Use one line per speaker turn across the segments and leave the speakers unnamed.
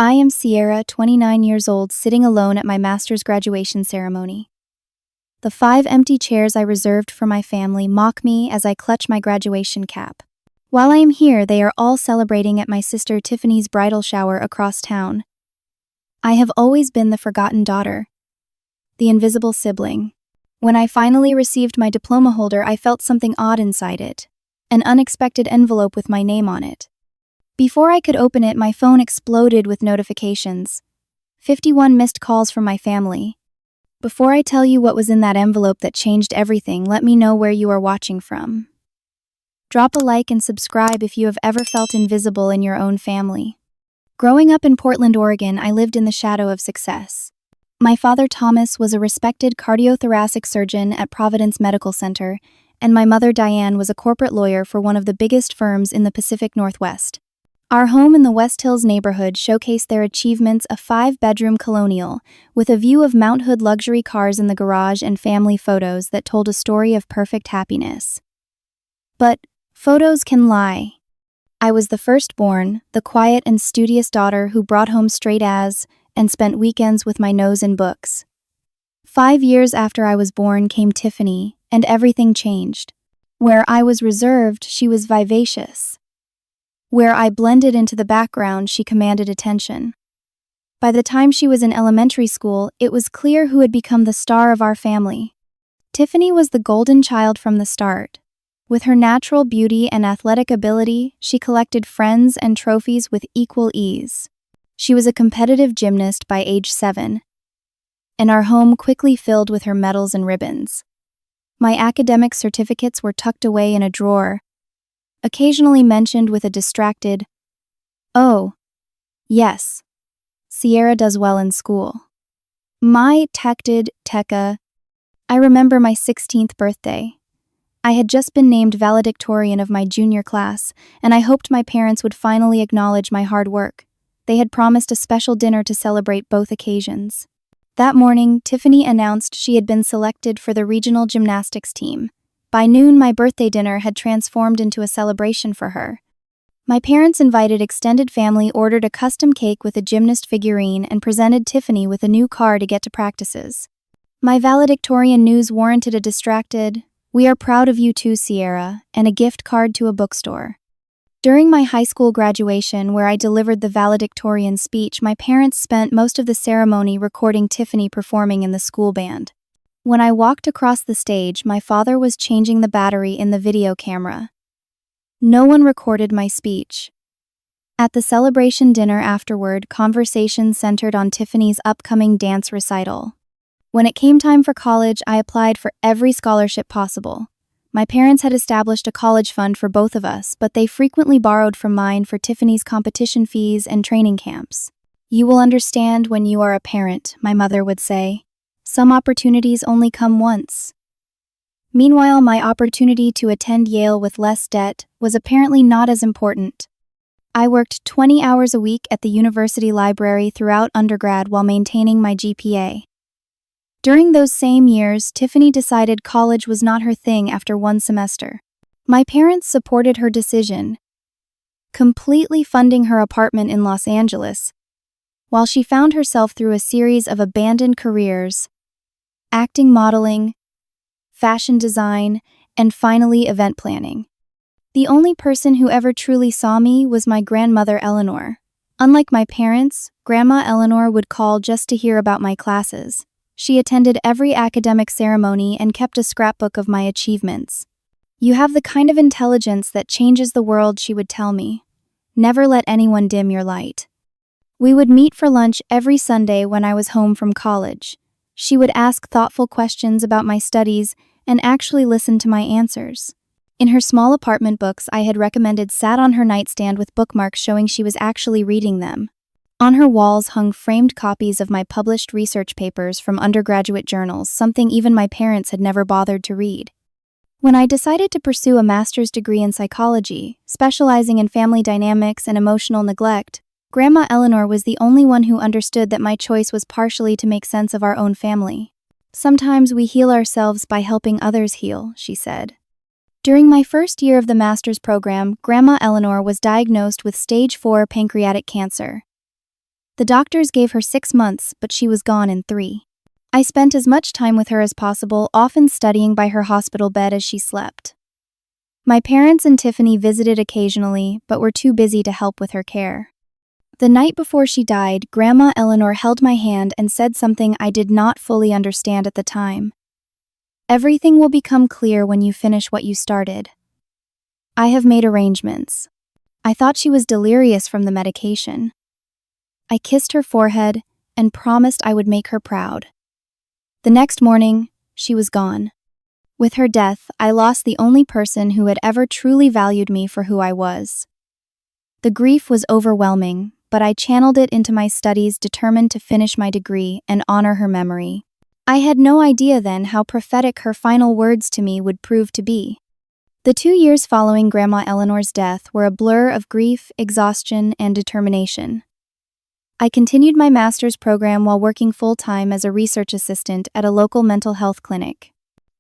I am Sierra, 29 years old, sitting alone at my master's graduation ceremony. The 5 empty chairs I reserved for my family mock me as I clutch my graduation cap. While I am here, they are all celebrating at my sister Tiffany's bridal shower across town. I have always been the forgotten daughter, the invisible sibling. When I finally received my diploma holder, I felt something odd inside it, an unexpected envelope with my name on it. Before I could open it, my phone exploded with notifications. 51 missed calls from my family. Before I tell you what was in that envelope that changed everything, let me know where you are watching from. Drop a like and subscribe if you have ever felt invisible in your own family. Growing up in Portland, Oregon, I lived in the shadow of success. My father, Thomas, was a respected cardiothoracic surgeon at Providence Medical Center, and my mother, Diane, was a corporate lawyer for one of the biggest firms in the Pacific Northwest. Our home in the West Hills neighborhood showcased their achievements: a 5-bedroom colonial, with a view of Mount Hood luxury cars in the garage and family photos that told a story of perfect happiness. But photos can lie. I was the firstborn, the quiet and studious daughter who brought home straight A's and spent weekends with my nose in books. 5 years after I was born came Tiffany, and everything changed. Where I was reserved, she was vivacious. Where I blended into the background, she commanded attention. By the time she was in elementary school, it was clear who had become the star of our family. Tiffany was the golden child from the start. With her natural beauty and athletic ability, she collected friends and trophies with equal ease. She was a competitive gymnast by age 7, and our home quickly filled with her medals and ribbons. My academic certificates were tucked away in a drawer, occasionally mentioned with a distracted, "Oh, yes, Sierra does well in school." My Tekka. I remember my 16th birthday. I had just been named valedictorian of my junior class, and I hoped my parents would finally acknowledge my hard work. They had promised a special dinner to celebrate both occasions. That morning, Tiffany announced she had been selected for the regional gymnastics team. By noon, my birthday dinner had transformed into a celebration for her. My parents invited extended family, ordered a custom cake with a gymnast figurine, and presented Tiffany with a new car to get to practices. My valedictorian news warranted a distracted, "We are proud of you too, Sierra," and a gift card to a bookstore. During my high school graduation, where I delivered the valedictorian speech, my parents spent most of the ceremony recording Tiffany performing in the school band. When I walked across the stage, my father was changing the battery in the video camera. No one recorded my speech. At the celebration dinner afterward, conversation centered on Tiffany's upcoming dance recital. When it came time for college, I applied for every scholarship possible. My parents had established a college fund for both of us, but they frequently borrowed from mine for Tiffany's competition fees and training camps. "You will understand when you are a parent," my mother would say. "Some opportunities only come once." Meanwhile, my opportunity to attend Yale with less debt was apparently not as important. I worked 20 hours a week at the university library throughout undergrad while maintaining my GPA. During those same years, Tiffany decided college was not her thing after one semester. My parents supported her decision, completely funding her apartment in Los Angeles, while she found herself through a series of abandoned careers: acting, modeling, fashion design, and finally event planning. The only person who ever truly saw me was my grandmother, Eleanor. Unlike my parents, Grandma Eleanor would call just to hear about my classes. She attended every academic ceremony and kept a scrapbook of my achievements. "You have the kind of intelligence that changes the world," she would tell me. "Never let anyone dim your light." We would meet for lunch every Sunday when I was home from college. She would ask thoughtful questions about my studies and actually listen to my answers. In her small apartment, books I had recommended sat on her nightstand with bookmarks showing she was actually reading them. On her walls hung framed copies of my published research papers from undergraduate journals, something even my parents had never bothered to read. When I decided to pursue a master's degree in psychology, specializing in family dynamics and emotional neglect, Grandma Eleanor was the only one who understood that my choice was partially to make sense of our own family. "Sometimes we heal ourselves by helping others heal," she said. During my first year of the master's program, Grandma Eleanor was diagnosed with stage 4 pancreatic cancer. The doctors gave her 6 months, but she was gone in 3. I spent as much time with her as possible, often studying by her hospital bed as she slept. My parents and Tiffany visited occasionally, but were too busy to help with her care. The night before she died, Grandma Eleanor held my hand and said something I did not fully understand at the time. "Everything will become clear when you finish what you started. I have made arrangements." I thought she was delirious from the medication. I kissed her forehead and promised I would make her proud. The next morning, she was gone. With her death, I lost the only person who had ever truly valued me for who I was. The grief was overwhelming, but I channeled it into my studies, determined to finish my degree and honor her memory. I had no idea then how prophetic her final words to me would prove to be. The 2 years following Grandma Eleanor's death were a blur of grief, exhaustion, and determination. I continued my master's program while working full-time as a research assistant at a local mental health clinic.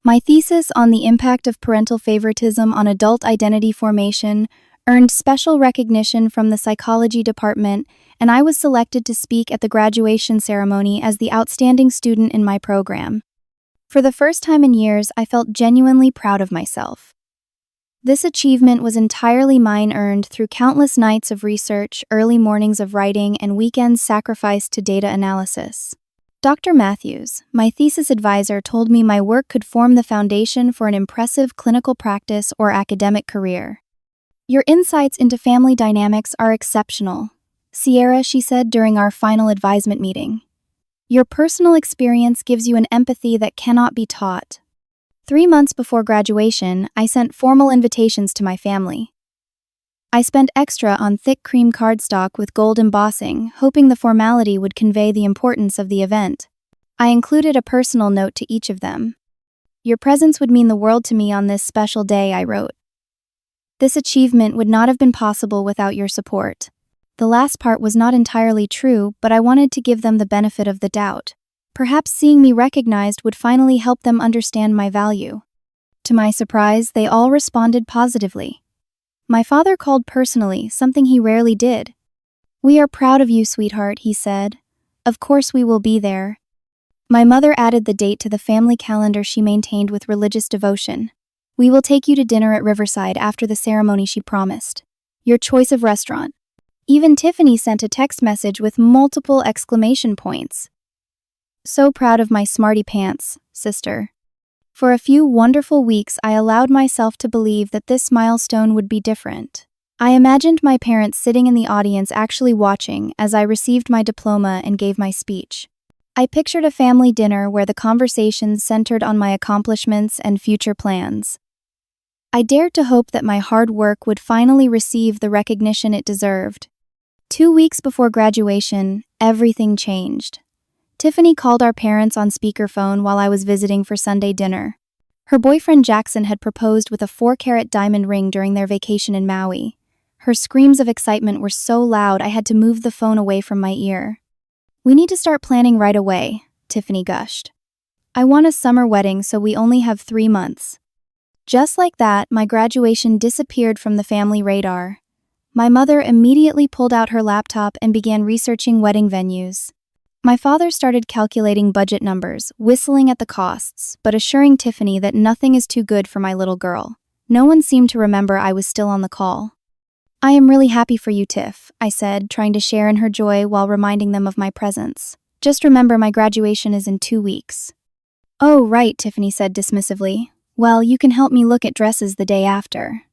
My thesis on the impact of parental favoritism on adult identity formation earned special recognition from the psychology department, and I was selected to speak at the graduation ceremony as the outstanding student in my program. For the first time in years, I felt genuinely proud of myself. This achievement was entirely mine, earned through countless nights of research, early mornings of writing, and weekends sacrificed to data analysis. Dr. Matthews, my thesis advisor, told me my work could form the foundation for an impressive clinical practice or academic career. "Your insights into family dynamics are exceptional, Sierra," she said during our final advisement meeting. "Your personal experience gives you an empathy that cannot be taught." 3 months before graduation, I sent formal invitations to my family. I spent extra on thick cream cardstock with gold embossing, hoping the formality would convey the importance of the event. I included a personal note to each of them. "Your presence would mean the world to me on this special day," I wrote. "This achievement would not have been possible without your support." The last part was not entirely true, but I wanted to give them the benefit of the doubt. Perhaps seeing me recognized would finally help them understand my value. To my surprise, they all responded positively. My father called personally, something he rarely did. "We are proud of you, sweetheart," he said. "Of course we will be there." My mother added the date to the family calendar she maintained with religious devotion. "We will take you to dinner at Riverside after the ceremony," she promised. "Your choice of restaurant." Even Tiffany sent a text message with multiple exclamation points. "So proud of my smarty pants, sister." For a few wonderful weeks, I allowed myself to believe that this milestone would be different. I imagined my parents sitting in the audience, actually watching as I received my diploma and gave my speech. I pictured a family dinner where the conversations centered on my accomplishments and future plans. I dared to hope that my hard work would finally receive the recognition it deserved. 2 weeks before graduation, everything changed. Tiffany called our parents on speakerphone while I was visiting for Sunday dinner. Her boyfriend Jackson had proposed with a 4-carat diamond ring during their vacation in Maui. Her screams of excitement were so loud I had to move the phone away from my ear. "We need to start planning right away," Tiffany gushed. "I want a summer wedding, so we only have 3 months." Just like that, my graduation disappeared from the family radar. My mother immediately pulled out her laptop and began researching wedding venues. My father started calculating budget numbers, whistling at the costs, but assuring Tiffany that nothing is too good for my little girl. No one seemed to remember I was still on the call. "I am really happy for you, Tiff," I said, trying to share in her joy while reminding them of my presence. "Just remember, my graduation is in 2 weeks." "Oh, right," Tiffany said dismissively. "Well, you can help me look at dresses the day after."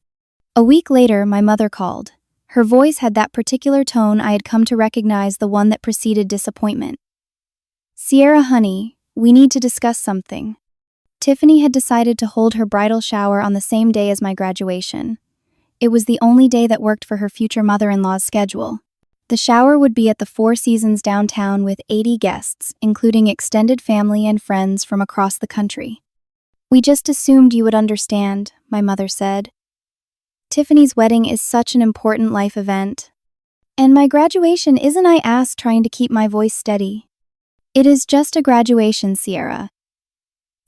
A week later, my mother called. Her voice had that particular tone I had come to recognize, the one that preceded disappointment. "Sierra, honey, we need to discuss something." Tiffany had decided to hold her bridal shower on the same day as my graduation. It was the only day that worked for her future mother-in-law's schedule. The shower would be at the Four Seasons downtown with 80 guests, including extended family and friends from across the country. "We just assumed you would understand," my mother said. "Tiffany's wedding is such an important life event. And my graduation isn't," I asked, trying to keep my voice steady. "It is just a graduation, Sierra.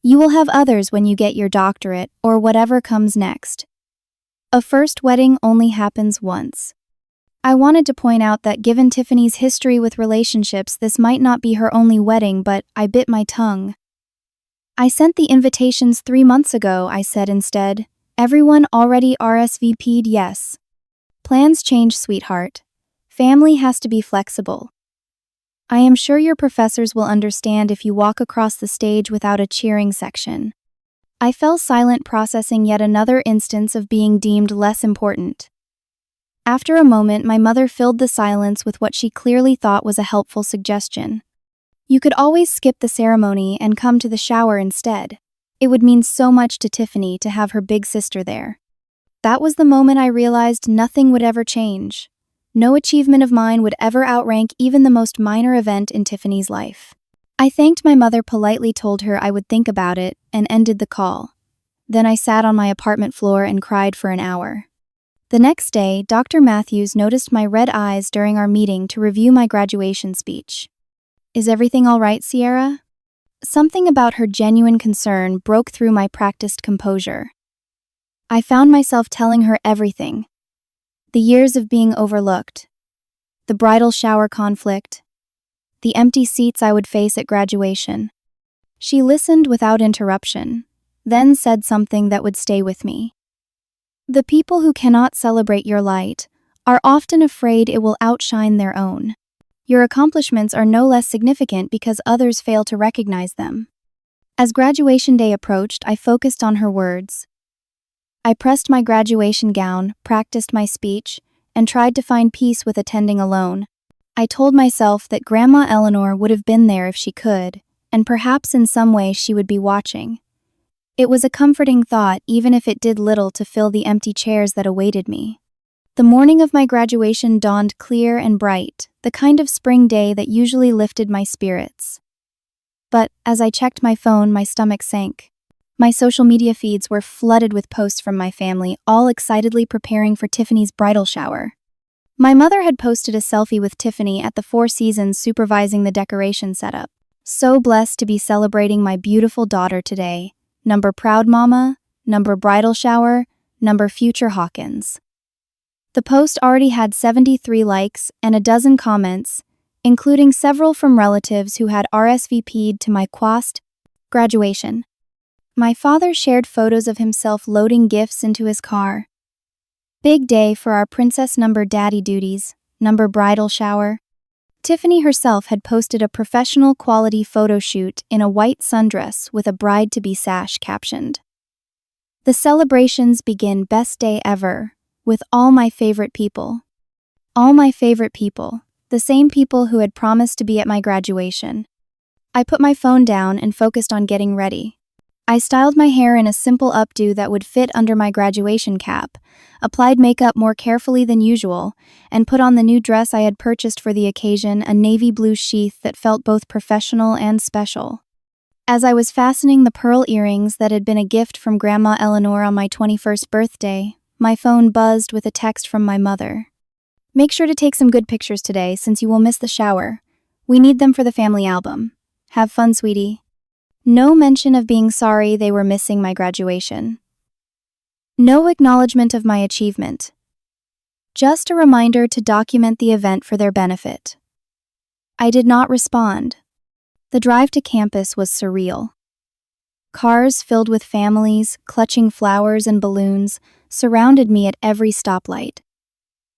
You will have others when you get your doctorate or whatever comes next. A first wedding only happens once." I wanted to point out that given Tiffany's history with relationships, this might not be her only wedding, but I bit my tongue. I sent the invitations 3 months ago, I said instead. Everyone already RSVP'd, yes. Plans change, sweetheart. Family has to be flexible. I am sure your professors will understand if you walk across the stage without a cheering section. I fell silent, processing yet another instance of being deemed less important. After a moment, my mother filled the silence with what she clearly thought was a helpful suggestion. You could always skip the ceremony and come to the shower instead. It would mean so much to Tiffany to have her big sister there. That was the moment I realized nothing would ever change. No achievement of mine would ever outrank even the most minor event in Tiffany's life. I thanked my mother, politely told her I would think about it, and ended the call. Then I sat on my apartment floor and cried for an hour. The next day, Dr. Matthews noticed my red eyes during our meeting to review my graduation speech. Is everything all right, Sierra? Something about her genuine concern broke through my practiced composure. I found myself telling her everything. The years of being overlooked. The bridal shower conflict. The empty seats I would face at graduation. She listened without interruption, then said something that would stay with me. The people who cannot celebrate your light are often afraid it will outshine their own. Your accomplishments are no less significant because others fail to recognize them. As graduation day approached, I focused on her words. I pressed my graduation gown, practiced my speech, and tried to find peace with attending alone. I told myself that Grandma Eleanor would have been there if she could, and perhaps in some way she would be watching. It was a comforting thought, even if it did little to fill the empty chairs that awaited me. The morning of my graduation dawned clear and bright, the kind of spring day that usually lifted my spirits. But as I checked my phone, my stomach sank. My social media feeds were flooded with posts from my family, all excitedly preparing for Tiffany's bridal shower. My mother had posted a selfie with Tiffany at the Four Seasons supervising the decoration setup. So blessed to be celebrating my beautiful daughter today. Number proud mama, number bridal shower, number future Hawkins. The post already had 73 likes and a dozen comments, including several from relatives who had RSVP'd to my graduation. My father shared photos of himself loading gifts into his car. Big day for our princess number daddy duties, number bridal shower. Tiffany herself had posted a professional quality photo shoot in a white sundress with a bride-to-be sash captioned. The celebrations begin, best day ever, with all my favorite people. All my favorite people, the same people who had promised to be at my graduation. I put my phone down and focused on getting ready. I styled my hair in a simple updo that would fit under my graduation cap, applied makeup more carefully than usual, and put on the new dress I had purchased for the occasion, a navy blue sheath that felt both professional and special. As I was fastening the pearl earrings that had been a gift from Grandma Eleanor on my 21st birthday, my phone buzzed with a text from my mother. Make sure to take some good pictures today since you will miss the shower. We need them for the family album. Have fun, sweetie. No mention of being sorry they were missing my graduation. No acknowledgement of my achievement. Just a reminder to document the event for their benefit. I did not respond. The drive to campus was surreal. Cars filled with families, clutching flowers and balloons, surrounded me at every stoplight.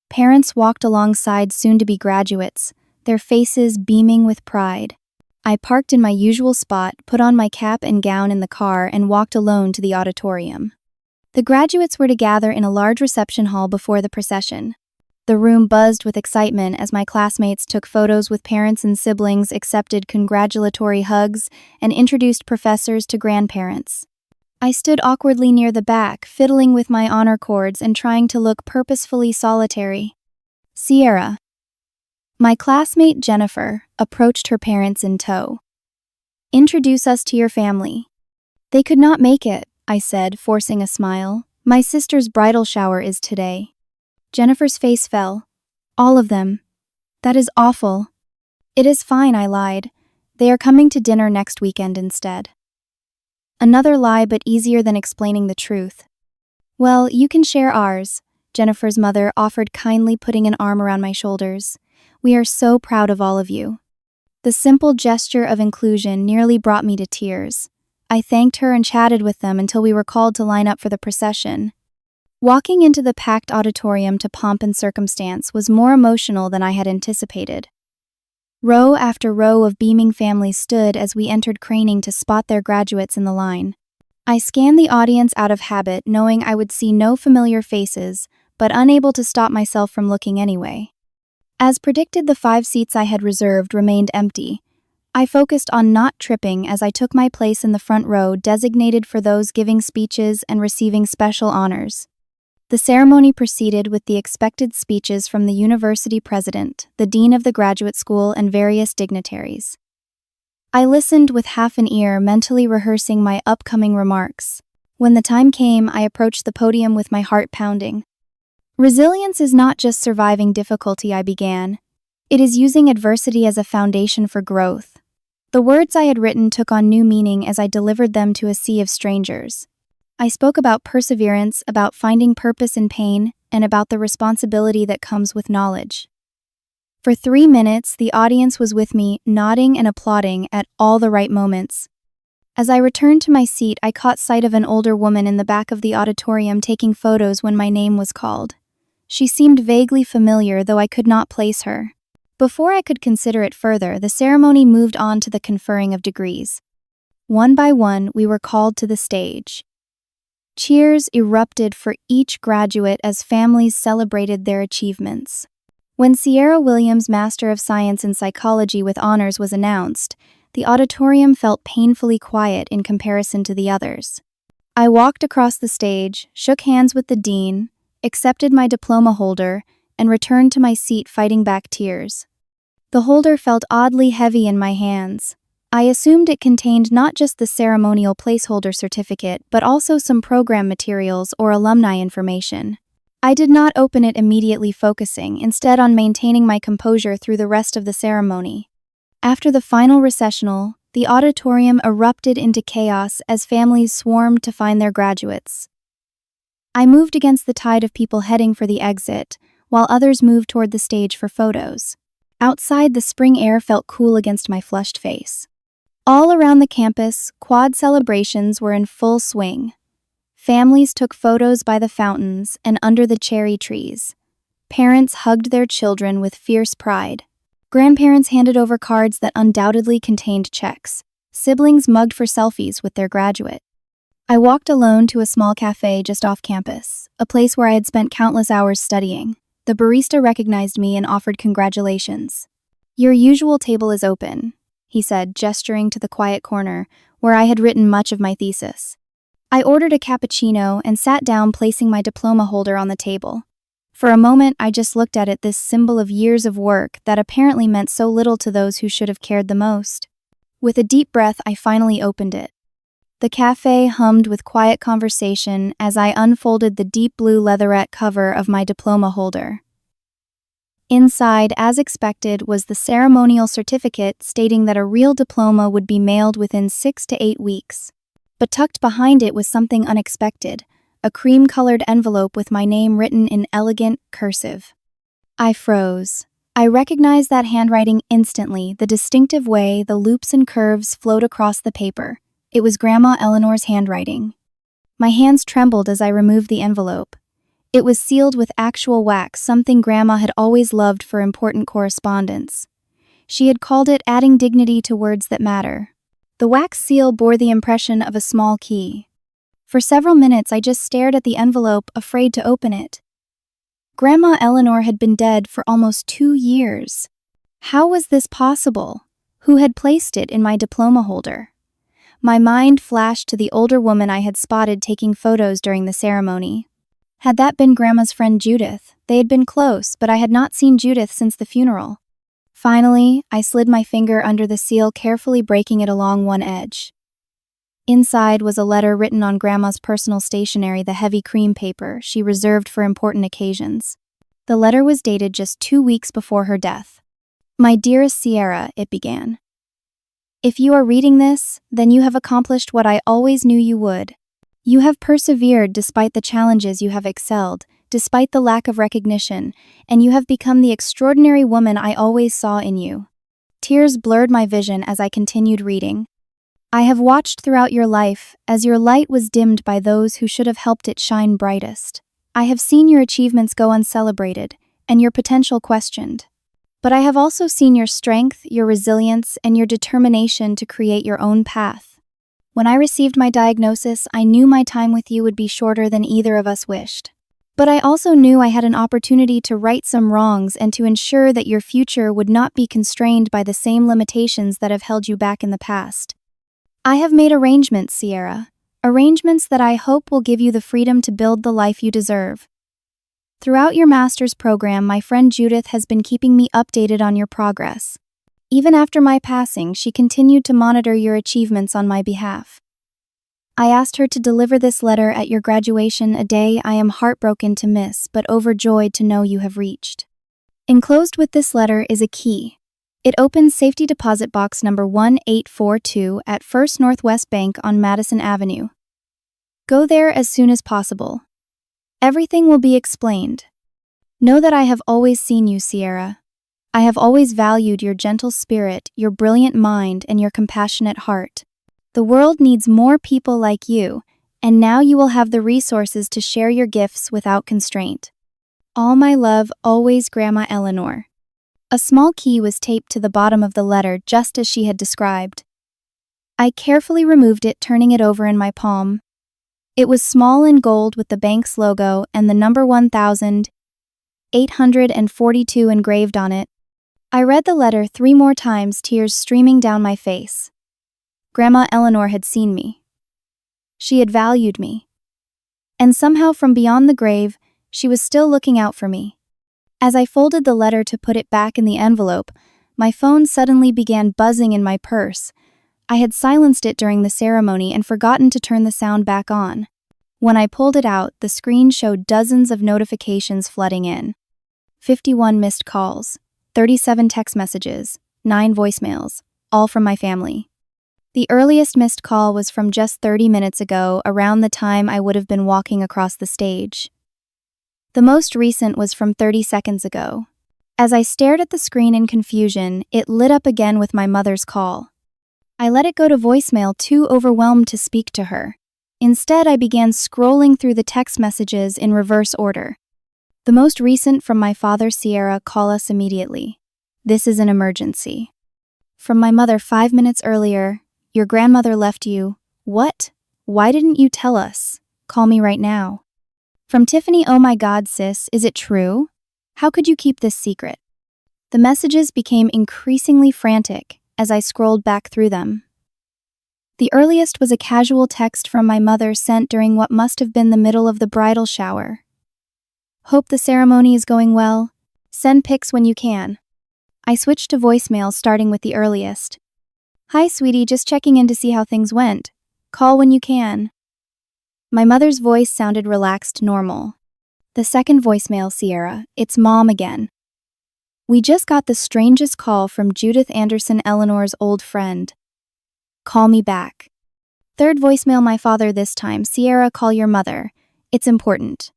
Parents walked alongside soon-to-be graduates, their faces beaming with pride. I parked in my usual spot, put on my cap and gown in the car, and walked alone to the auditorium. The graduates were to gather in a large reception hall before the procession. The room buzzed with excitement as my classmates took photos with parents and siblings, accepted congratulatory hugs, and introduced professors to grandparents. I stood awkwardly near the back, fiddling with my honor cords and trying to look purposefully solitary. Sierra, my classmate Jennifer, approached her parents in tow. Introduce us to your family. They could not make it, I said, forcing a smile. My sister's bridal shower is today. Jennifer's face fell. All of them. That is awful. It is fine, I lied. They are coming to dinner next weekend instead. Another lie, but easier than explaining the truth. Well, you can share ours. Jennifer's mother offered, kindly putting an arm around my shoulders. "We are so proud of all of you." The simple gesture of inclusion nearly brought me to tears. I thanked her and chatted with them until we were called to line up for the procession. Walking into the packed auditorium to pomp and circumstance was more emotional than I had anticipated. Row after row of beaming families stood as we entered, craning to spot their graduates in the line. I scanned the audience out of habit, knowing I would see no familiar faces, but unable to stop myself from looking anyway. As predicted, the 5 seats I had reserved remained empty. I focused on not tripping as I took my place in the front row, designated for those giving speeches and receiving special honors. The ceremony proceeded with the expected speeches from the university president, the dean of the graduate school, and various dignitaries. I listened with half an ear, mentally rehearsing my upcoming remarks. When the time came, I approached the podium with my heart pounding. "Resilience is not just surviving difficulty," I began. "It is using adversity as a foundation for growth." The words I had written took on new meaning as I delivered them to a sea of strangers. I spoke about perseverance, about finding purpose in pain, and about the responsibility that comes with knowledge. For 3 minutes, the audience was with me, nodding and applauding at all the right moments. As I returned to my seat, I caught sight of an older woman in the back of the auditorium taking photos when my name was called. She seemed vaguely familiar, though I could not place her. Before I could consider it further, the ceremony moved on to the conferring of degrees. One by one, we were called to the stage. Cheers erupted for each graduate as families celebrated their achievements. When Sierra Williams' Master of Science in Psychology with honors was announced, the auditorium felt painfully quiet in comparison to the others. I walked across the stage, shook hands with the dean, accepted my diploma holder, and returned to my seat, fighting back tears. The holder felt oddly heavy in my hands. I assumed it contained not just the ceremonial placeholder certificate, but also some program materials or alumni information. I did not open it immediately, focusing instead on maintaining my composure through the rest of the ceremony. After the final recessional, the auditorium erupted into chaos as families swarmed to find their graduates. I moved against the tide of people heading for the exit, while others moved toward the stage for photos. Outside, the spring air felt cool against my flushed face. All around the campus, quad celebrations were in full swing. Families took photos by the fountains and under the cherry trees. Parents hugged their children with fierce pride. Grandparents handed over cards that undoubtedly contained checks. Siblings mugged for selfies with their graduate. I walked alone to a small cafe just off campus, a place where I had spent countless hours studying. The barista recognized me and offered congratulations. "Your usual table is open," he said, gesturing to the quiet corner where I had written much of my thesis. I ordered a cappuccino and sat down, placing my diploma holder on the table. For a moment, I just looked at it, this symbol of years of work that apparently meant so little to those who should have cared the most. With a deep breath, I finally opened it. The cafe hummed with quiet conversation as I unfolded the deep blue leatherette cover of my diploma holder. Inside, as expected, was the ceremonial certificate stating that a real diploma would be mailed within 6 to 8 weeks. But tucked behind it was something unexpected, a cream-colored envelope with my name written in elegant cursive. I froze. I recognized that handwriting instantly, the distinctive way the loops and curves flowed across the paper. It was Grandma Eleanor's handwriting. My hands trembled as I removed the envelope. It was sealed with actual wax, something Grandma had always loved for important correspondence. She had called it adding dignity to words that matter. The wax seal bore the impression of a small key. For several minutes, I just stared at the envelope, afraid to open it. Grandma Eleanor had been dead for almost 2 years. How was this possible? Who had placed it in my diploma holder? My mind flashed to the older woman I had spotted taking photos during the ceremony. Had that been Grandma's friend Judith? They had been close, but I had not seen Judith since the funeral. Finally, I slid my finger under the seal, carefully breaking it along one edge. Inside was a letter written on Grandma's personal stationery, the heavy cream paper she reserved for important occasions. The letter was dated just 2 weeks before her death. "My dearest Sierra," it began. "If you are reading this, then you have accomplished what I always knew you would. You have persevered despite the challenges, you have excelled, despite the lack of recognition, and you have become the extraordinary woman I always saw in you." Tears blurred my vision as I continued reading. "I have watched throughout your life as your light was dimmed by those who should have helped it shine brightest. I have seen your achievements go uncelebrated and your potential questioned. But I have also seen your strength, your resilience, and your determination to create your own path. When I received my diagnosis, I knew my time with you would be shorter than either of us wished. But I also knew I had an opportunity to right some wrongs and to ensure that your future would not be constrained by the same limitations that have held you back in the past. I have made arrangements, Sierra. Arrangements that I hope will give you the freedom to build the life you deserve. Throughout your master's program, my friend Judith has been keeping me updated on your progress. Even after my passing, she continued to monitor your achievements on my behalf. I asked her to deliver this letter at your graduation, a day I am heartbroken to miss, but overjoyed to know you have reached. Enclosed with this letter is a key. It opens safety deposit box number 1842 at First Northwest Bank on Madison Avenue. Go there as soon as possible. Everything will be explained. Know that I have always seen you, Sierra. I have always valued your gentle spirit, your brilliant mind, and your compassionate heart. The world needs more people like you, and now you will have the resources to share your gifts without constraint. All my love, always, Grandma Eleanor." A small key was taped to the bottom of the letter just as she had described. I carefully removed it, turning it over in my palm. It was small in gold with the bank's logo and the number 1842 engraved on it. I read the letter 3 more times, tears streaming down my face. Grandma Eleanor had seen me. She had valued me. And somehow from beyond the grave, she was still looking out for me. As I folded the letter to put it back in the envelope, my phone suddenly began buzzing in my purse. I had silenced it during the ceremony and forgotten to turn the sound back on. When I pulled it out, the screen showed dozens of notifications flooding in. 51 missed calls, 37 text messages, 9 voicemails, all from my family. The earliest missed call was from just 30 minutes ago, around the time I would have been walking across the stage. The most recent was from 30 seconds ago. As I stared at the screen in confusion, it lit up again with my mother's call. I let it go to voicemail, too overwhelmed to speak to her. Instead, I began scrolling through the text messages in reverse order. The most recent from my father, Sierra, call us immediately. This is an emergency. From my mother 5 minutes earlier, your grandmother left you. What? Why didn't you tell us? Call me right now. From Tiffany, oh my God, sis, is it true? How could you keep this secret? The messages became increasingly frantic as I scrolled back through them. The earliest was a casual text from my mother sent during what must have been the middle of the bridal shower. Hope the ceremony is going well. Send pics when you can. I switched to voicemail, starting with the earliest. Hi, sweetie, just checking in to see how things went. Call when you can. My mother's voice sounded relaxed, normal. The second voicemail, Sierra, it's Mom again. We just got the strangest call from Judith Anderson, Eleanor's old friend. Call me back. Third voicemail, my father this time, Sierra, call your mother. It's important.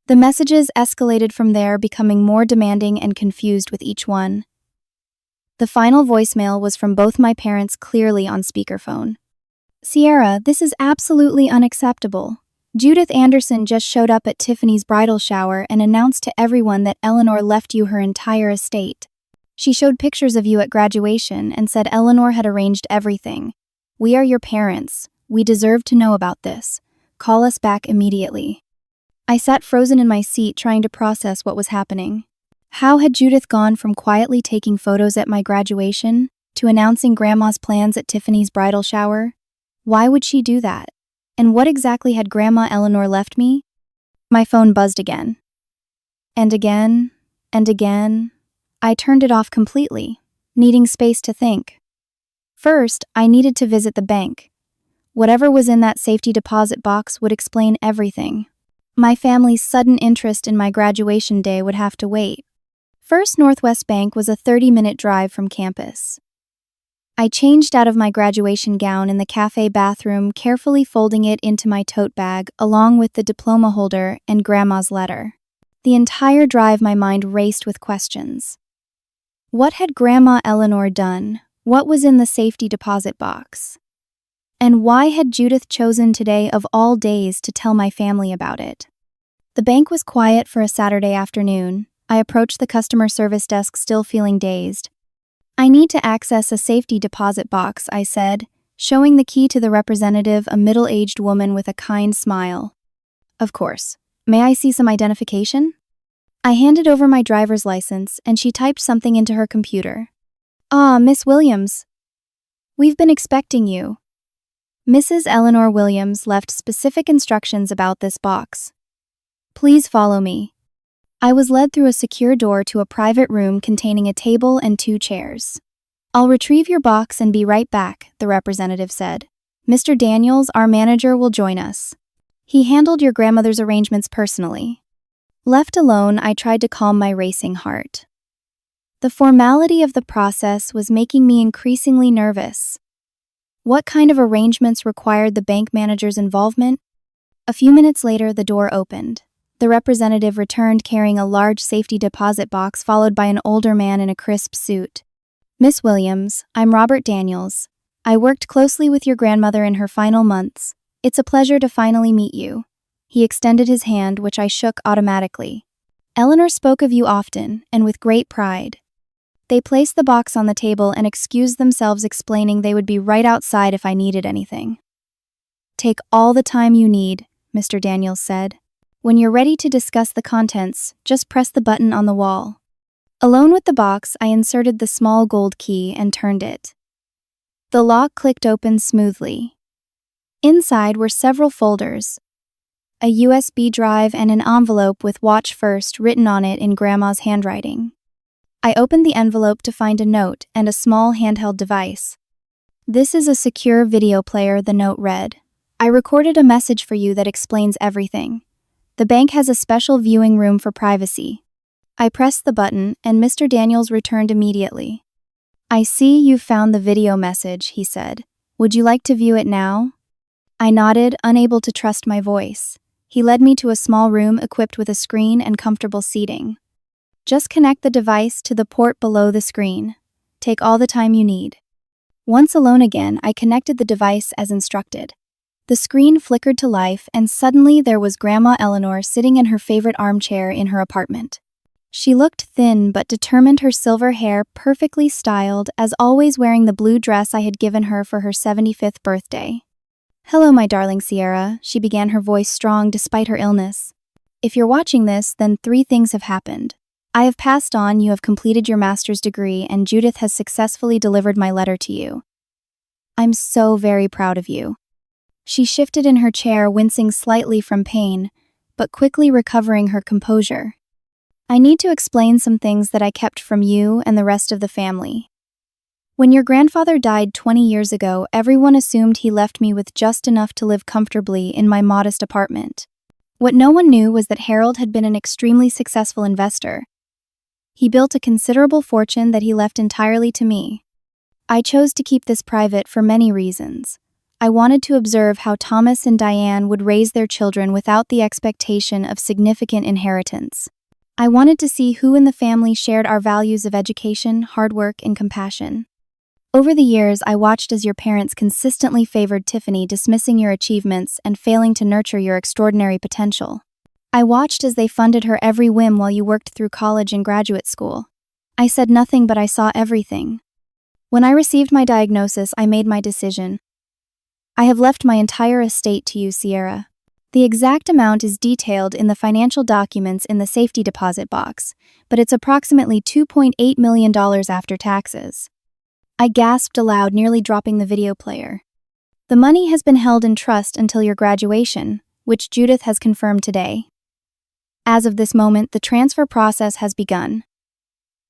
The messages escalated from there, becoming more demanding and confused with each one. The final voicemail was from both my parents, clearly on speakerphone. Sierra, this is absolutely unacceptable. Judith Anderson just showed up at Tiffany's bridal shower and announced to everyone that Eleanor left you her entire estate. She showed pictures of you at graduation and said Eleanor had arranged everything. We are your parents. We deserve to know about this. Call us back immediately. I sat frozen in my seat, trying to process what was happening. How had Judith gone from quietly taking photos at my graduation to announcing Grandma's plans at Tiffany's bridal shower? Why would she do that? And what exactly had Grandma Eleanor left me? My phone buzzed again. And again, and again. I turned it off completely, needing space to think. First, I needed to visit the bank. Whatever was in that safety deposit box would explain everything. My family's sudden interest in my graduation day would have to wait. First Northwest Bank was a 30-minute drive from campus. I changed out of my graduation gown in the cafe bathroom, carefully folding it into my tote bag along with the diploma holder and Grandma's letter. The entire drive my mind raced with questions. What had Grandma Eleanor done? What was in the safety deposit box? And why had Judith chosen today of all days to tell my family about it? The bank was quiet for a Saturday afternoon. I approached the customer service desk still feeling dazed. "I need to access a safety deposit box," I said, showing the key to the representative, a middle-aged woman with a kind smile. "Of course. May I see some identification?" I handed over my driver's license, and she typed something into her computer. "Ah, Miss Williams. We've been expecting you." Mrs. Eleanor Williams left specific instructions about this box. "Please follow me." I was led through a secure door to a private room containing a table and 2 chairs. "I'll retrieve your box and be right back," the representative said. "Mr. Daniels, our manager, will join us. He handled your grandmother's arrangements personally." Left alone, I tried to calm my racing heart. The formality of the process was making me increasingly nervous. What kind of arrangements required the bank manager's involvement? A few minutes later, the door opened. The representative returned carrying a large safety deposit box, followed by an older man in a crisp suit. "Miss Williams, I'm Robert Daniels. I worked closely with your grandmother in her final months. It's a pleasure to finally meet you." He extended his hand, which I shook automatically. "Eleanor spoke of you often, and with great pride." They placed the box on the table and excused themselves, explaining they would be right outside if I needed anything. "Take all the time you need," Mr. Daniels said. "When you're ready to discuss the contents, just press the button on the wall." Alone with the box, I inserted the small gold key and turned it. The lock clicked open smoothly. Inside were several folders, a USB drive, and an envelope with "Watch First" written on it in Grandma's handwriting. I opened the envelope to find a note and a small handheld device. "This is a secure video player," the note read. "I recorded a message for you that explains everything. The bank has a special viewing room for privacy." I pressed the button, and Mr. Daniels returned immediately. "I see you've found the video message," he said. "Would you like to view it now?" I nodded, unable to trust my voice. He led me to a small room equipped with a screen and comfortable seating. "Just connect the device to the port below the screen. Take all the time you need." Once alone again, I connected the device as instructed. The screen flickered to life, and suddenly there was Grandma Eleanor sitting in her favorite armchair in her apartment. She looked thin but determined, her silver hair perfectly styled, as always wearing the blue dress I had given her for her 75th birthday. "Hello, my darling Sierra," she began, her voice strong despite her illness. "If you're watching this, then 3 things have happened. I have passed on, you have completed your master's degree, and Judith has successfully delivered my letter to you. I'm so very proud of you." She shifted in her chair, wincing slightly from pain, but quickly recovering her composure. "I need to explain some things that I kept from you and the rest of the family. When your grandfather died 20 years ago, everyone assumed he left me with just enough to live comfortably in my modest apartment. What no one knew was that Harold had been an extremely successful investor. He built a considerable fortune that he left entirely to me. I chose to keep this private for many reasons. I wanted to observe how Thomas and Diane would raise their children without the expectation of significant inheritance. I wanted to see who in the family shared our values of education, hard work, and compassion. Over the years, I watched as your parents consistently favored Tiffany, dismissing your achievements and failing to nurture your extraordinary potential. I watched as they funded her every whim while you worked through college and graduate school. I said nothing, but I saw everything. When I received my diagnosis, I made my decision. I have left my entire estate to you, Sierra. The exact amount is detailed in the financial documents in the safety deposit box, but it's approximately $2.8 million after taxes. I gasped aloud, nearly dropping the video player. The money has been held in trust until your graduation, which Judith has confirmed today. As of this moment, the transfer process has begun.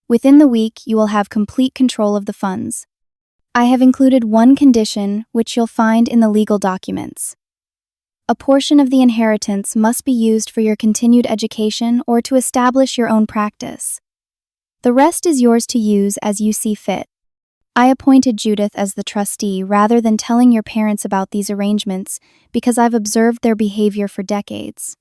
Within the week, you will have complete control of the funds. I have included one condition, which you'll find in the legal documents. A portion of the inheritance must be used for your continued education or to establish your own practice. The rest is yours to use as you see fit. I appointed Judith as the trustee rather than telling your parents about these arrangements because I've observed their behavior for decades.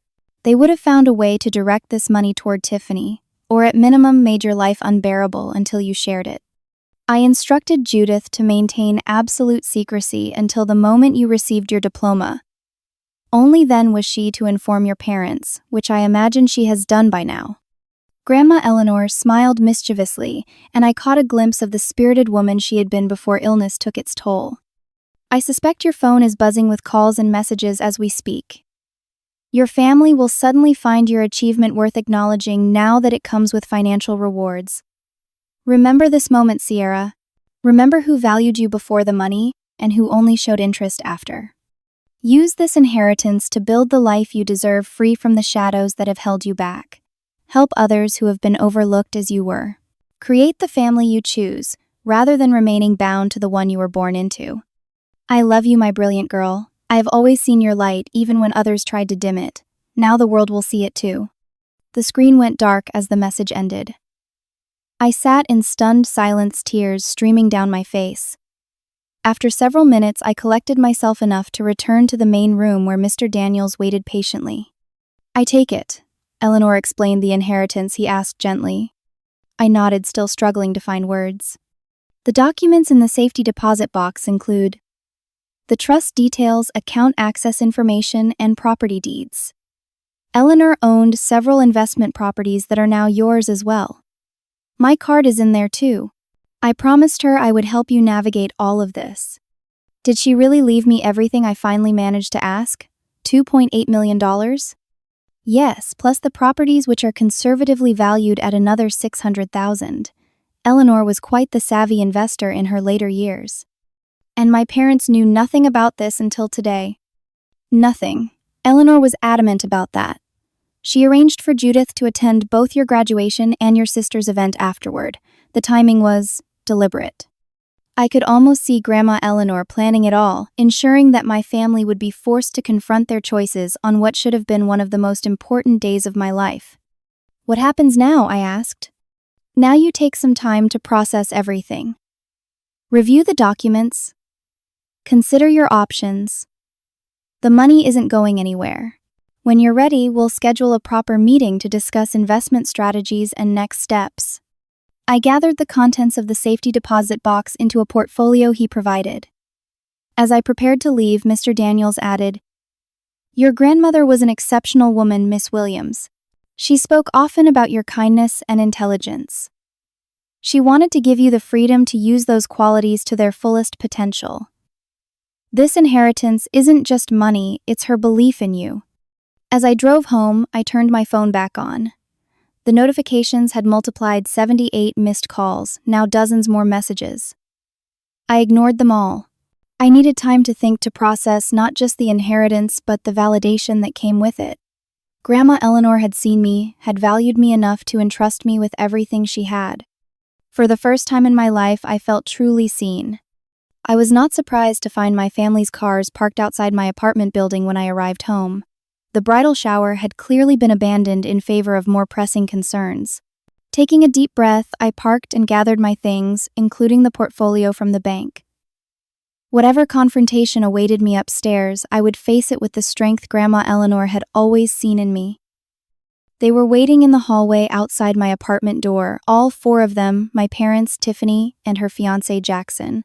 They would have found a way to direct this money toward Tiffany, or at minimum made your life unbearable until you shared it. I instructed Judith to maintain absolute secrecy until the moment you received your diploma. Only then was she to inform your parents, which I imagine she has done by now. Grandma Eleanor smiled mischievously, and I caught a glimpse of the spirited woman she had been before illness took its toll. I suspect your phone is buzzing with calls and messages as we speak. Your family will suddenly find your achievement worth acknowledging now that it comes with financial rewards. Remember this moment, Sierra. Remember who valued you before the money and who only showed interest after. Use this inheritance to build the life you deserve, free from the shadows that have held you back. Help others who have been overlooked as you were. Create the family you choose, rather than remaining bound to the one you were born into. I love you, my brilliant girl. I have always seen your light, even when others tried to dim it. Now the world will see it too. The screen went dark as the message ended. I sat in stunned silence, tears streaming down my face. After several minutes, I collected myself enough to return to the main room where Mr. Daniels waited patiently. I take it, Eleanor explained the inheritance he asked gently. I nodded, still struggling to find words. The documents in the safety deposit box include the trust details, account access information, and property deeds. Eleanor owned several investment properties that are now yours as well. My card is in there too. I promised her I would help you navigate all of this. Did she really leave me everything I finally managed to ask? $2.8 million? Yes, plus the properties, which are conservatively valued at another $600,000. Eleanor was quite the savvy investor in her later years. And my parents knew nothing about this until today. Nothing. Eleanor was adamant about that. She arranged for Judith to attend both your graduation and your sister's event afterward. The timing was deliberate. I could almost see Grandma Eleanor planning it all, ensuring that my family would be forced to confront their choices on what should have been one of the most important days of my life. What happens now? I asked. Now you take some time to process everything. Review the documents. Consider your options. The money isn't going anywhere. When you're ready, we'll schedule a proper meeting to discuss investment strategies and next steps. I gathered the contents of the safety deposit box into a portfolio he provided. As I prepared to leave, Mr. Daniels added, Your grandmother was an exceptional woman, Miss Williams. She spoke often about your kindness and intelligence. She wanted to give you the freedom to use those qualities to their fullest potential. This inheritance isn't just money, it's her belief in you. As I drove home, I turned my phone back on. The notifications had multiplied 78 missed calls, now dozens more messages. I ignored them all. I needed time to think, to process not just the inheritance but the validation that came with it. Grandma Eleanor had seen me, had valued me enough to entrust me with everything she had. For the first time in my life, I felt truly seen. I was not surprised to find my family's cars parked outside my apartment building when I arrived home. The bridal shower had clearly been abandoned in favor of more pressing concerns. Taking a deep breath, I parked and gathered my things, including the portfolio from the bank. Whatever confrontation awaited me upstairs, I would face it with the strength Grandma Eleanor had always seen in me. They were waiting in the hallway outside my apartment door, all four of them, my parents, Tiffany, and her fiancé Jackson.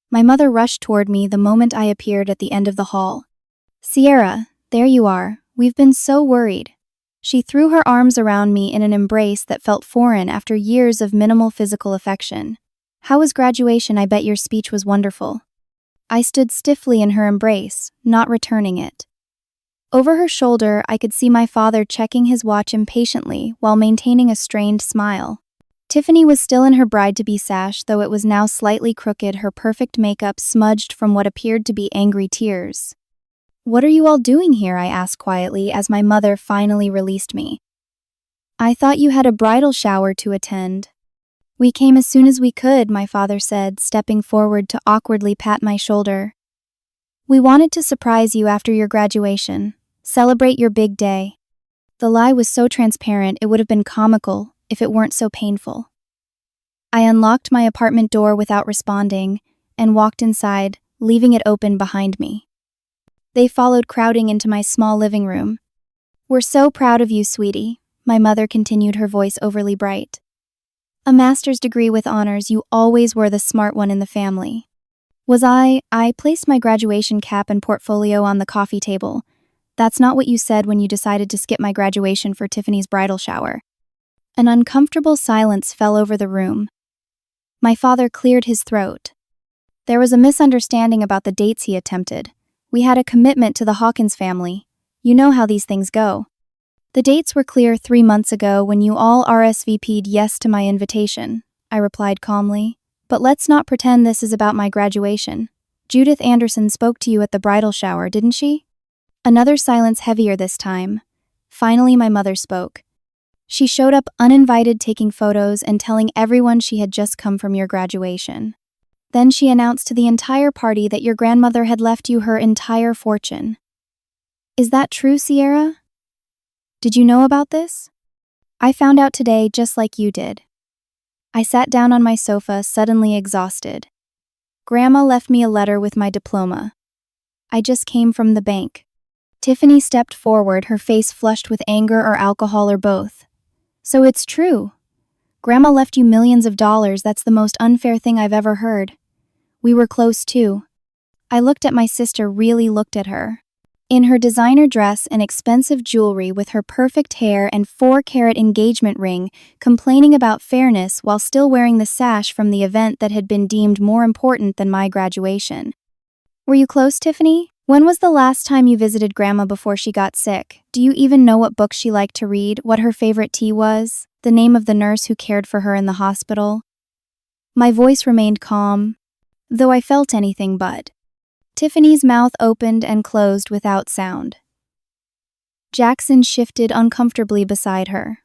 My mother rushed toward me the moment I appeared at the end of the hall. Sierra, there you are. We've been so worried. She threw her arms around me in an embrace that felt foreign after years of minimal physical affection. How was graduation? I bet your speech was wonderful. I stood stiffly in her embrace, not returning it. Over her shoulder, I could see my father checking his watch impatiently while maintaining a strained smile. Tiffany was still in her bride-to-be sash, though it was now slightly crooked, her perfect makeup smudged from what appeared to be angry tears. What are you all doing here? I asked quietly as my mother finally released me. I thought you had a bridal shower to attend. We came as soon as we could, my father said, stepping forward to awkwardly pat my shoulder. We wanted to surprise you after your graduation, celebrate your big day. The lie was so transparent it would have been comical if it weren't so painful. I unlocked my apartment door without responding and walked inside, leaving it open behind me. They followed, crowding into my small living room. We're so proud of you, sweetie, my mother continued, her voice overly bright. A master's degree with honors, you always were the smart one in the family. I placed my graduation cap and portfolio on the coffee table. That's not what you said when you decided to skip my graduation for Tiffany's bridal shower. An uncomfortable silence fell over the room. My father cleared his throat. There was a misunderstanding about the dates he attempted. We had a commitment to the Hawkins family. You know how these things go. The dates were clear 3 months ago when you all RSVP'd yes to my invitation, I replied calmly. But let's not pretend this is about my graduation. Judith Anderson spoke to you at the bridal shower, didn't she? Another silence, heavier this time. Finally, my mother spoke. She showed up uninvited, taking photos and telling everyone she had just come from your graduation. Then she announced to the entire party that your grandmother had left you her entire fortune. Is that true, Sierra? Did you know about this? I found out today just like you did. I sat down on my sofa, suddenly exhausted. Grandma left me a letter with my diploma. I just came from the bank. Tiffany stepped forward, her face flushed with anger or alcohol or both. So it's true. Grandma left you millions of dollars. That's the most unfair thing I've ever heard. We were close too. I looked at my sister, really looked at her. In her designer dress and expensive jewelry, with her perfect hair and 4-carat engagement ring, complaining about fairness while still wearing the sash from the event that had been deemed more important than my graduation. Were you close, Tiffany? When was the last time you visited Grandma before she got sick? Do you even know what books she liked to read, what her favorite tea was, the name of the nurse who cared for her in the hospital? My voice remained calm, though I felt anything but. Tiffany's mouth opened and closed without sound. Jackson shifted uncomfortably beside her.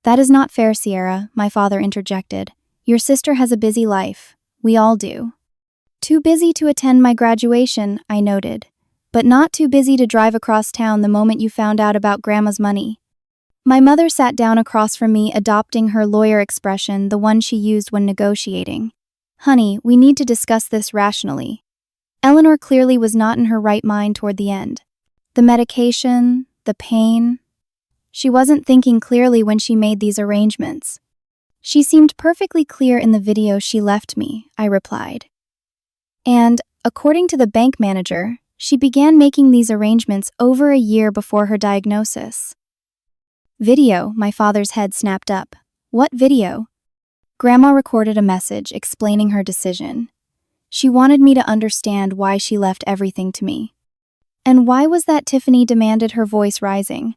That is not fair, Sierra, my father interjected. Your sister has a busy life. We all do. Too busy to attend my graduation, I noted, but not too busy to drive across town the moment you found out about Grandma's money. My mother sat down across from me, adopting her lawyer expression, the one she used when negotiating. Honey, we need to discuss this rationally. Eleanor clearly was not in her right mind toward the end. The medication, the pain. She wasn't thinking clearly when she made these arrangements. She seemed perfectly clear in the video she left me, I replied. And, according to the bank manager, she began making these arrangements over a year before her diagnosis. Video, my father's head snapped up. What video? Grandma recorded a message explaining her decision. She wanted me to understand why she left everything to me. And why was that, Tiffany demanded, her voice rising.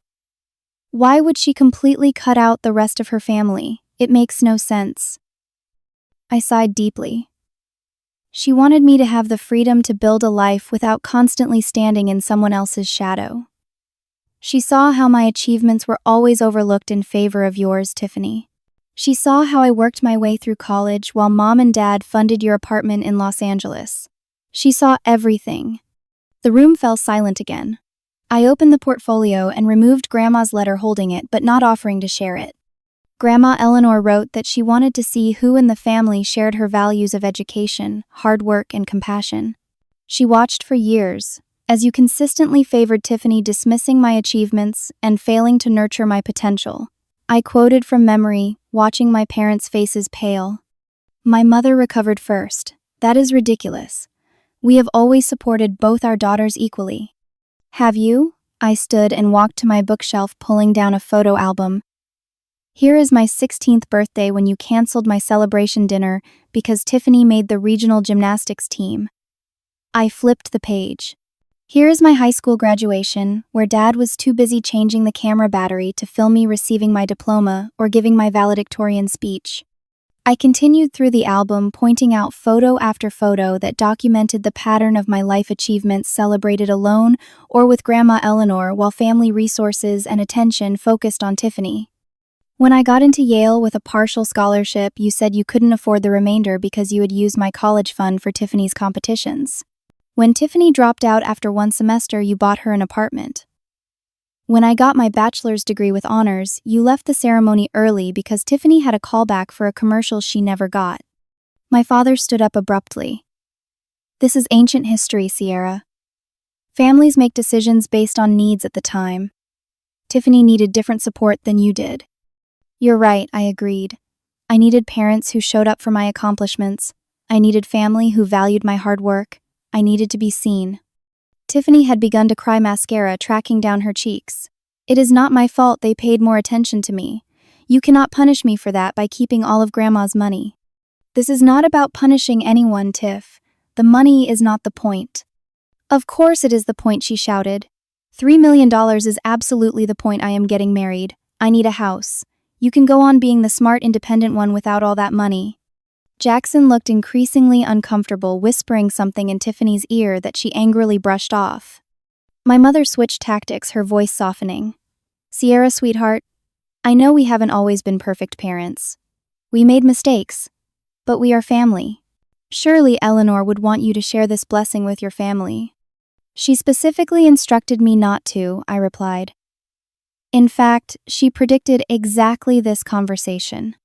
Why would she completely cut out the rest of her family? It makes no sense. I sighed deeply. She wanted me to have the freedom to build a life without constantly standing in someone else's shadow. She saw how my achievements were always overlooked in favor of yours, Tiffany. She saw how I worked my way through college while Mom and Dad funded your apartment in Los Angeles. She saw everything. The room fell silent again. I opened the portfolio and removed Grandma's letter, holding it but not offering to share it. Grandma Eleanor wrote that she wanted to see who in the family shared her values of education, hard work, and compassion. She watched for years, as you consistently favored Tiffany, dismissing my achievements and failing to nurture my potential. I quoted from memory, watching my parents' faces pale. My mother recovered first. That is ridiculous. We have always supported both our daughters equally. Have you? I stood and walked to my bookshelf, pulling down a photo album. Here is my 16th birthday when you canceled my celebration dinner because Tiffany made the regional gymnastics team. I flipped the page. Here is my high school graduation, where Dad was too busy changing the camera battery to film me receiving my diploma or giving my valedictorian speech. I continued through the album, pointing out photo after photo that documented the pattern of my life achievements, celebrated alone or with Grandma Eleanor, while family resources and attention focused on Tiffany. When I got into Yale with a partial scholarship, you said you couldn't afford the remainder because you had used my college fund for Tiffany's competitions. When Tiffany dropped out after 1 semester, you bought her an apartment. When I got my bachelor's degree with honors, you left the ceremony early because Tiffany had a callback for a commercial she never got. My father stood up abruptly. This is ancient history, Sierra. Families make decisions based on needs at the time. Tiffany needed different support than you did." "You're right," I agreed. "I needed parents who showed up for my accomplishments. I needed family who valued my hard work. I needed to be seen." Tiffany had begun to cry, mascara tracking down her cheeks. "It is not my fault they paid more attention to me. You cannot punish me for that by keeping all of Grandma's money." "This is not about punishing anyone, Tiff. The money is not the point." "Of course it is the point," she shouted. $3 million is absolutely the point. I am getting married. I need a house. You can go on being the smart, independent one without all that money." Jackson looked increasingly uncomfortable, whispering something in Tiffany's ear that she angrily brushed off. My mother switched tactics, her voice softening. "Sierra, sweetheart, I know we haven't always been perfect parents. We made mistakes, but we are family. Surely Eleanor would want you to share this blessing with your family." "She specifically instructed me not to," I replied. "In fact, she predicted exactly this conversation.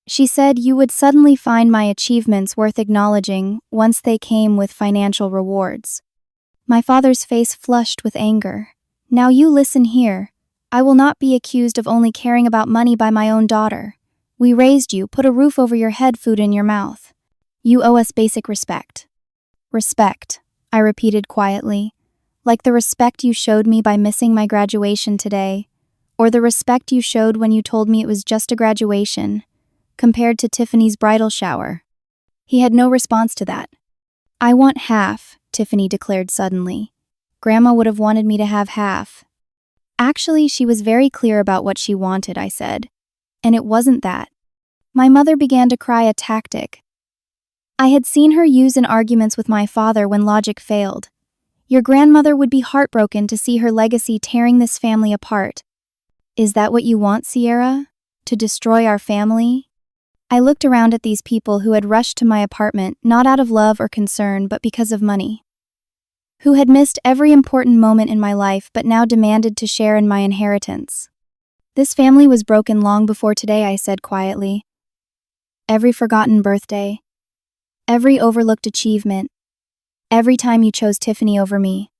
She said you would suddenly find my achievements worth acknowledging once they came with financial rewards." My father's face flushed with anger. "Now you listen here. I will not be accused of only caring about money by my own daughter. We raised you, put a roof over your head, food in your mouth. You owe us basic respect." "Respect," I repeated quietly. "Like the respect you showed me by missing my graduation today, or the respect you showed when you told me it was just a graduation, compared to Tiffany's bridal shower." He had no response to that. "I want half," Tiffany declared suddenly. "Grandma would have wanted me to have half." "Actually, she was very clear about what she wanted," I said. "And it wasn't that." My mother began to cry, a tactic I had seen her use in arguments with my father when logic failed. "Your grandmother would be heartbroken to see her legacy tearing this family apart." "Is that what you want, Sierra? To destroy our family?" I looked around at these people who had rushed to my apartment not out of love or concern but because of money. Who had missed every important moment in my life but now demanded to share in my inheritance. "This family was broken long before today," I said quietly. "Every forgotten birthday, every overlooked achievement, every time you chose Tiffany over me,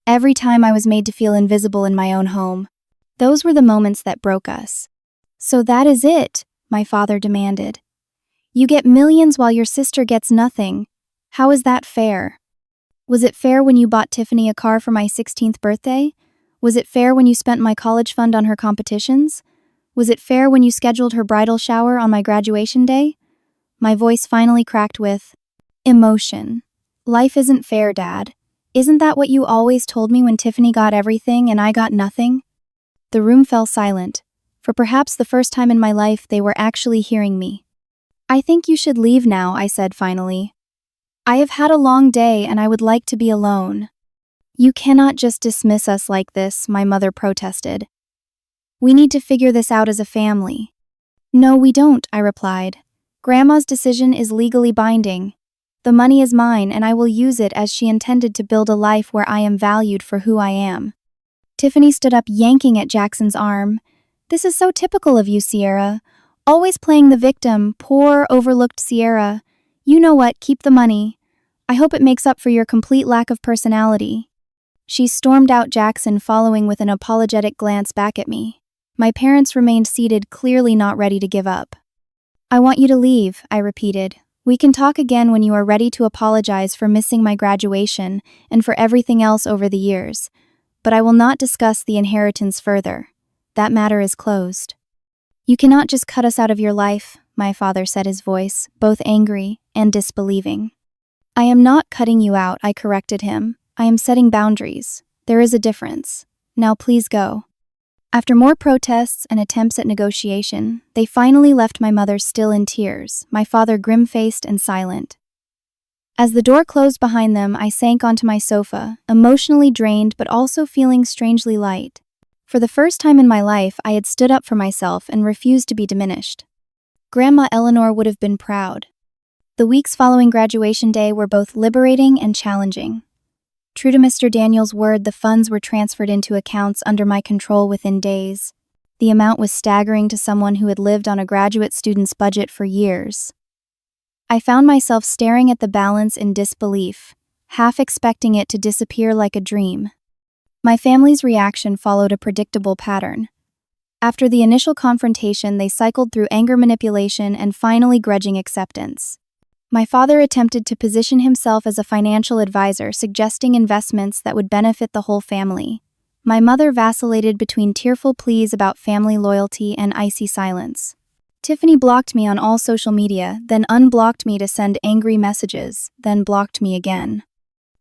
every time I was made to feel invisible in my own home. Those were the moments that broke us." "So that is it?" my father demanded. "You get millions while your sister gets nothing. How is that fair? Was it fair when you bought Tiffany a car for my 16th birthday? Was it fair when you spent my college fund on her competitions? Was it fair when you scheduled her bridal shower on my graduation day?" My voice finally cracked with emotion. "Life isn't fair, Dad. Isn't that what you always told me when Tiffany got everything and I got nothing?" The room fell silent. For perhaps the first time in my life, they were actually hearing me. "I think you should leave now," I said finally. "I have had a long day and I would like to be alone." "You cannot just dismiss us like this," my mother protested. "We need to figure this out as a family." "No, we don't," I replied. "Grandma's decision is legally binding. The money is mine and I will use it as she intended, to build a life where I am valued for who I am." Tiffany stood up, yanking at Jackson's arm. "This is so typical of you, Sierra. Always playing the victim, poor, overlooked Sierra. You know what, keep the money. I hope it makes up for your complete lack of personality." She stormed out, Jackson following with an apologetic glance back at me. My parents remained seated, clearly not ready to give up. "I want you to leave," I repeated. "We can talk again when you are ready to apologize for missing my graduation and for everything else over the years. But I will not discuss the inheritance further. That matter is closed." "You cannot just cut us out of your life," my father said, his voice both angry and disbelieving. "I am not cutting you out," I corrected him. "I am setting boundaries. There is a difference. Now please go." After more protests and attempts at negotiation, they finally left, my mother still in tears, my father grim-faced and silent. As the door closed behind them, I sank onto my sofa, emotionally drained but also feeling strangely light. For the first time in my life, I had stood up for myself and refused to be diminished. Grandma Eleanor would have been proud. The weeks following graduation day were both liberating and challenging. True to Mr. Daniel's word, the funds were transferred into accounts under my control within days. The amount was staggering to someone who had lived on a graduate student's budget for years. I found myself staring at the balance in disbelief, half expecting it to disappear like a dream. My family's reaction followed a predictable pattern. After the initial confrontation, they cycled through anger manipulation and finally grudging acceptance. My father attempted to position himself as a financial advisor, suggesting investments that would benefit the whole family. My mother vacillated between tearful pleas about family loyalty and icy silence. Tiffany blocked me on all social media, then unblocked me to send angry messages, then blocked me again.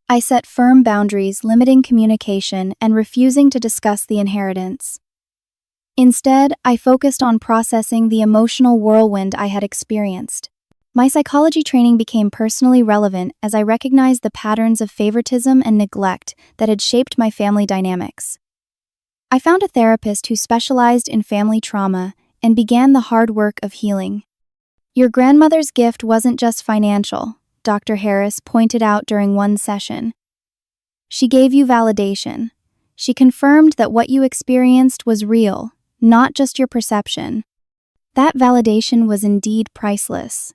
I set firm boundaries, limiting communication and refusing to discuss the inheritance. Instead, I focused on processing the emotional whirlwind I had experienced. My psychology training became personally relevant as I recognized the patterns of favoritism and neglect that had shaped my family dynamics. I found a therapist who specialized in family trauma and began the hard work of healing. Your grandmother's gift wasn't just financial, Dr. Harris pointed out during one session. She gave you validation. She confirmed that what you experienced was real, not just your perception. That validation was indeed priceless.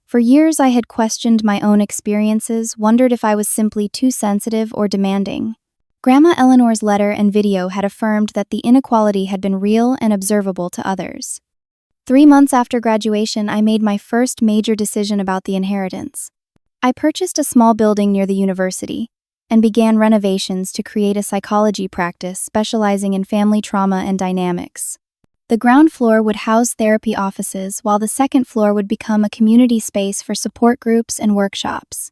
For years, I had questioned my own experiences, wondered if I was simply too sensitive or demanding. Grandma Eleanor's letter and video had affirmed that the inequality had been real and observable to others. 3 months after graduation, I made my first major decision about the inheritance. I purchased a small building near the university and began renovations to create a psychology practice specializing in family trauma and dynamics. The ground floor would house therapy offices, while the second floor would become a community space for support groups and workshops.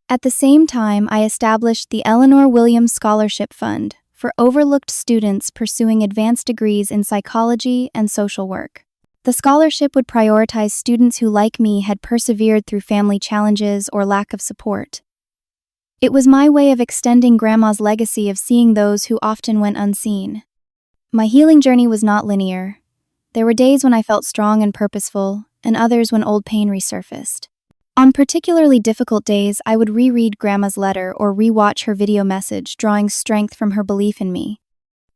At the same time, I established the Eleanor Williams Scholarship Fund for overlooked students pursuing advanced degrees in psychology and social work. The scholarship would prioritize students who, like me, had persevered through family challenges or lack of support. It was my way of extending Grandma's legacy of seeing those who often went unseen. My healing journey was not linear. There were days when I felt strong and purposeful, and others when old pain resurfaced. On particularly difficult days, I would reread Grandma's letter or rewatch her video message, drawing strength from her belief in me.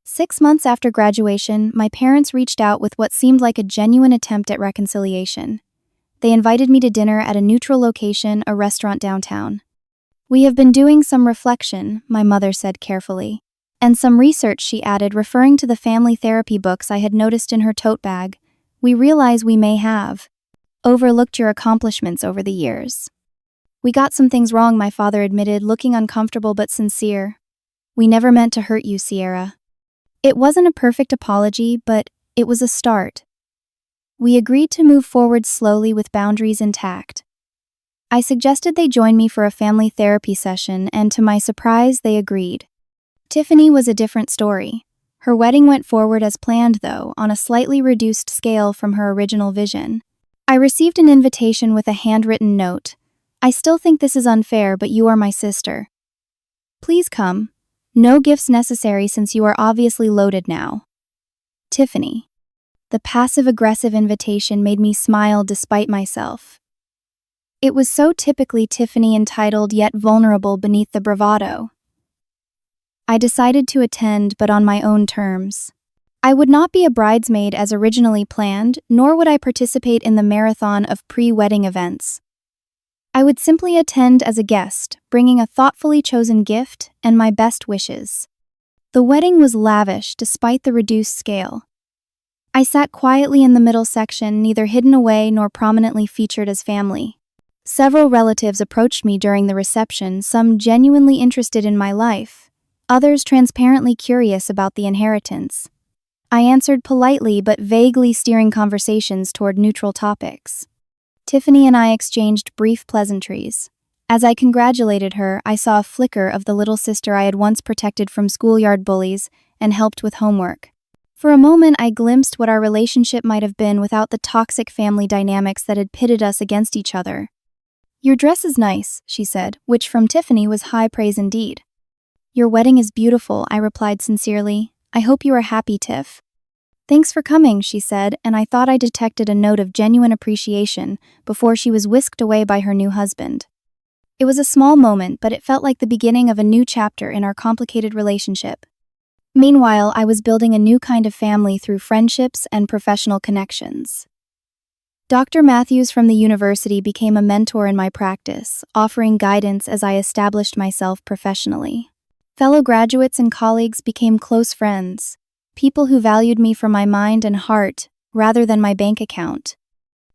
6 months after graduation, my parents reached out with what seemed like a genuine attempt at reconciliation. They invited me to dinner at a neutral location, a restaurant downtown. "We have been doing some reflection," my mother said carefully. "And some research," she added, referring to the family therapy books I had noticed in her tote bag. "We realize we may have overlooked your accomplishments over the years." "We got some things wrong," my father admitted, looking uncomfortable but sincere. "We never meant to hurt you, Sierra." It wasn't a perfect apology, but it was a start. We agreed to move forward slowly with boundaries intact. I suggested they join me for a family therapy session, and to my surprise, they agreed. Tiffany was a different story. Her wedding went forward as planned, though, on a slightly reduced scale from her original vision. I received an invitation with a handwritten note. "I still think this is unfair, but you are my sister. Please come. No gifts necessary since you are obviously loaded now. Tiffany." The passive-aggressive invitation made me smile despite myself. It was so typically Tiffany, entitled yet vulnerable beneath the bravado. I decided to attend, but on my own terms. I would not be a bridesmaid as originally planned, nor would I participate in the marathon of pre-wedding events. I would simply attend as a guest, bringing a thoughtfully chosen gift and my best wishes. The wedding was lavish despite the reduced scale. I sat quietly in the middle section, neither hidden away nor prominently featured as family. Several relatives approached me during the reception, some genuinely interested in my life, others transparently curious about the inheritance. I answered politely but vaguely, steering conversations toward neutral topics. Tiffany and I exchanged brief pleasantries. As I congratulated her, I saw a flicker of the little sister I had once protected from schoolyard bullies and helped with homework. For a moment, I glimpsed what our relationship might have been without the toxic family dynamics that had pitted us against each other. "Your dress is nice," she said, which from Tiffany was high praise indeed. "Your wedding is beautiful," I replied sincerely. "I hope you are happy, Tiff." "Thanks for coming," she said, and I thought I detected a note of genuine appreciation before she was whisked away by her new husband. It was a small moment, but it felt like the beginning of a new chapter in our complicated relationship. Meanwhile, I was building a new kind of family through friendships and professional connections. Dr. Matthews from the university became a mentor in my practice, offering guidance as I established myself professionally. Fellow graduates and colleagues became close friends, people who valued me for my mind and heart rather than my bank account.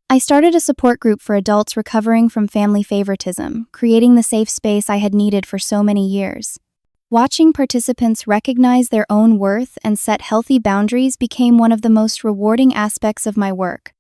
I started a support group for adults recovering from family favoritism, creating the safe space I had needed for so many years. Watching participants recognize their own worth and set healthy boundaries became one of the most rewarding aspects of my work.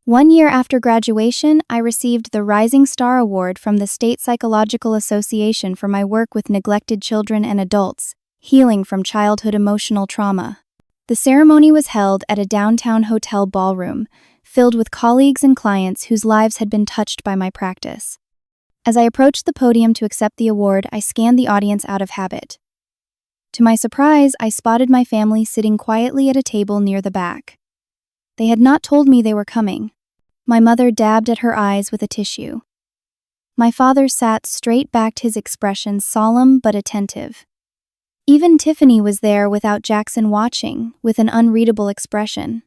1 year after graduation, I received the Rising Star Award from the State Psychological Association for my work with neglected children and adults, healing from childhood emotional trauma. The ceremony was held at a downtown hotel ballroom, filled with colleagues and clients whose lives had been touched by my practice. As I approached the podium to accept the award, I scanned the audience out of habit. To my surprise, I spotted my family sitting quietly at a table near the back. They had not told me they were coming. My mother dabbed at her eyes with a tissue. My father sat straight-backed, his expression solemn but attentive. Even Tiffany was there without Jackson watching, with an unreadable expression.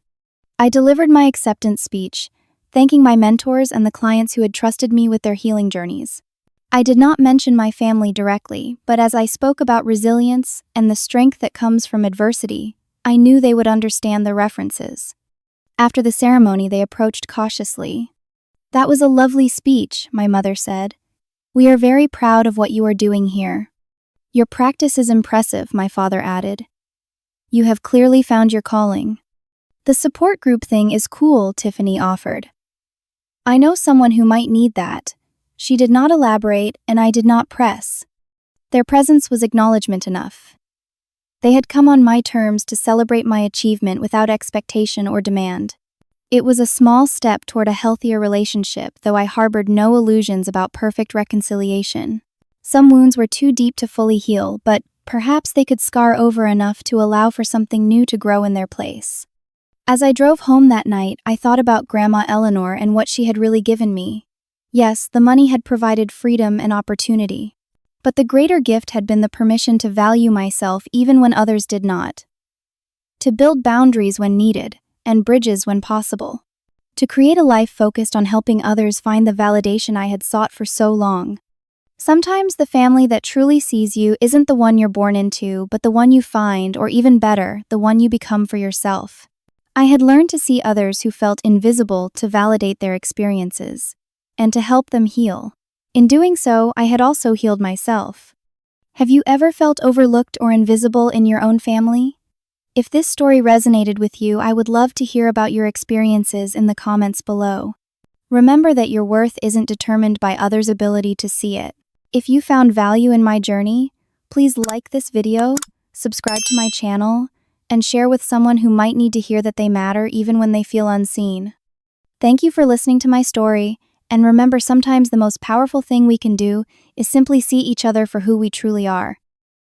I delivered my acceptance speech, thanking my mentors and the clients who had trusted me with their healing journeys. I did not mention my family directly, but as I spoke about resilience and the strength that comes from adversity, I knew they would understand the references. After the ceremony, they approached cautiously. "That was a lovely speech," my mother said. "We are very proud of what you are doing here." "Your practice is impressive," my father added. "You have clearly found your calling." "The support group thing is cool," Tiffany offered. "I know someone who might need that." She did not elaborate, and I did not press. Their presence was acknowledgement enough. They had come on my terms to celebrate my achievement without expectation or demand. It was a small step toward a healthier relationship, though I harbored no illusions about perfect reconciliation. Some wounds were too deep to fully heal, but perhaps they could scar over enough to allow for something new to grow in their place. As I drove home that night, I thought about Grandma Eleanor and what she had really given me. Yes, the money had provided freedom and opportunity. But the greater gift had been the permission to value myself even when others did not. To build boundaries when needed, and bridges when possible. To create a life focused on helping others find the validation I had sought for so long. Sometimes the family that truly sees you isn't the one you're born into, but the one you find, or even better, the one you become for yourself. I had learned to see others who felt invisible to validate their experiences, and to help them heal. In doing so, I had also healed myself. Have you ever felt overlooked or invisible in your own family? If this story resonated with you, I would love to hear about your experiences in the comments below. Remember that your worth isn't determined by others' ability to see it. If you found value in my journey, please like this video, subscribe to my channel, and share with someone who might need to hear that they matter even when they feel unseen. Thank you for listening to my story. And remember, sometimes the most powerful thing we can do is simply see each other for who we truly are.